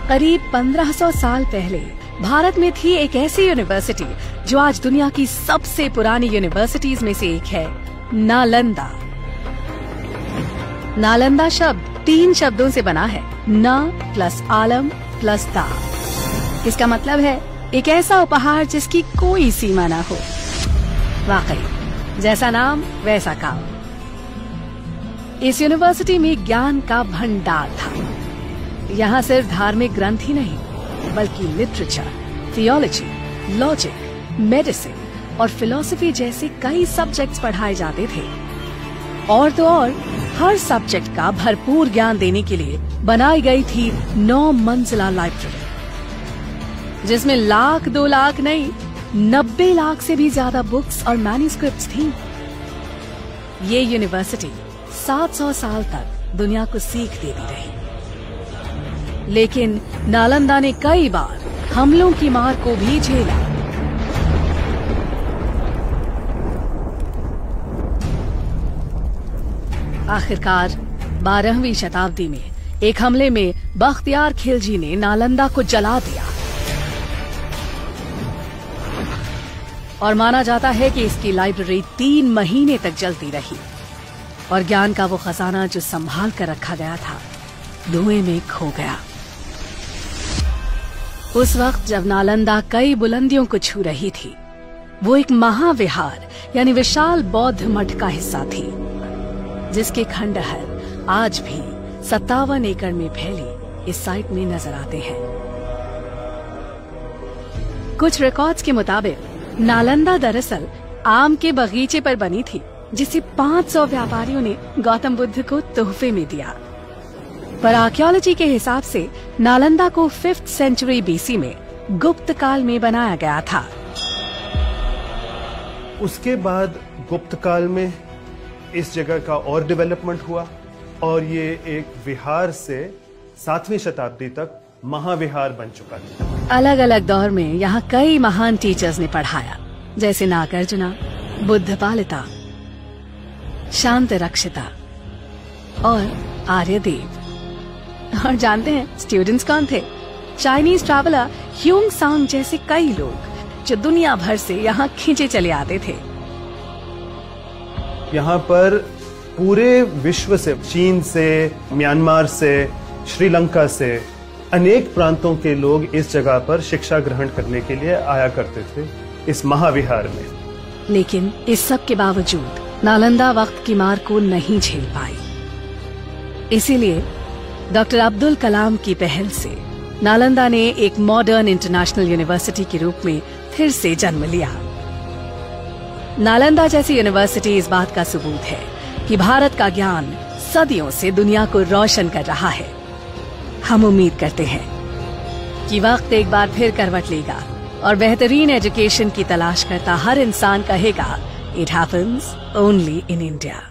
करीब 1500 साल पहले भारत में थी एक ऐसी यूनिवर्सिटी जो आज दुनिया की सबसे पुरानी यूनिवर्सिटीज में से एक है, नालंदा। नालंदा शब्द 3 शब्दों से बना है, न प्लस आलम प्लस दा। इसका मतलब है एक ऐसा उपहार जिसकी कोई सीमा ना हो। वाकई जैसा नाम वैसा काम। इस यूनिवर्सिटी में ज्ञान का भंडार था। यहाँ सिर्फ धार्मिक ग्रंथ ही नहीं बल्कि लिटरेचर, थियोलॉजी, लॉजिक, मेडिसिन और फिलॉसफी जैसे कई सब्जेक्ट्स पढ़ाए जाते थे। और तो और हर सब्जेक्ट का भरपूर ज्ञान देने के लिए बनाई गई थी 9 मंजिला लाइब्रेरी, जिसमें 1 लाख 2 लाख नहीं 90 लाख से भी ज्यादा बुक्स और मैन्युस्क्रिप्ट्स थी। ये यूनिवर्सिटी 700 साल तक दुनिया को सीख देती रही, लेकिन नालंदा ने कई बार हमलों की मार को भी झेला। आखिरकार 12वीं शताब्दी में एक हमले में बख्तियार खिलजी ने नालंदा को जला दिया और माना जाता है कि इसकी लाइब्रेरी 3 महीने तक जलती रही और ज्ञान का वो खजाना जो संभाल कर रखा गया था धुएं में खो गया। उस वक्त जब नालंदा कई बुलंदियों को छू रही थी, वो एक महाविहार यानी विशाल बौद्ध मठ का हिस्सा थी, जिसके खंडहर आज भी 57 एकड़ में फैली इस साइट में नजर आते हैं। कुछ रिकॉर्ड्स के मुताबिक नालंदा दरअसल आम के बगीचे पर बनी थी, जिसे 500 व्यापारियों ने गौतम बुद्ध को तोहफे में दिया। पर आर्कियोलॉजी के हिसाब से नालंदा को 5th सेंचुरी बीसी में गुप्त काल में बनाया गया था। उसके बाद गुप्त काल में इस जगह का और डेवलपमेंट हुआ और ये एक विहार से 7वीं शताब्दी तक महाविहार बन चुका था। अलग अलग दौर में यहाँ कई महान टीचर्स ने पढ़ाया, जैसे नागार्जुना, बुद्धपालिता, शांति रक्षिता और आर्यदेव। और जानते हैं स्टूडेंट्स कौन थे? चाइनीज ट्रैवलर ह्यूंग सांग जैसे कई लोग जो दुनिया भर से यहाँ खींचे चले आते थे। यहाँ पर पूरे विश्व से, चीन से, म्यांमार से, श्रीलंका से अनेक प्रांतों के लोग इस जगह पर शिक्षा ग्रहण करने के लिए आया करते थे इस महाविहार में। लेकिन इस सब के बावजूद नालंदा वक्त की मार को नहीं झेल पाई। इसीलिए डॉक्टर अब्दुल कलाम की पहल से नालंदा ने एक मॉडर्न इंटरनेशनल यूनिवर्सिटी के रूप में फिर से जन्म लिया। नालंदा जैसी यूनिवर्सिटी इस बात का सबूत है कि भारत का ज्ञान सदियों से दुनिया को रोशन कर रहा है। हम उम्मीद करते हैं कि वक्त एक बार फिर करवट लेगा और बेहतरीन एजुकेशन की तलाश करता हर इंसान कहेगा, it happens only in India.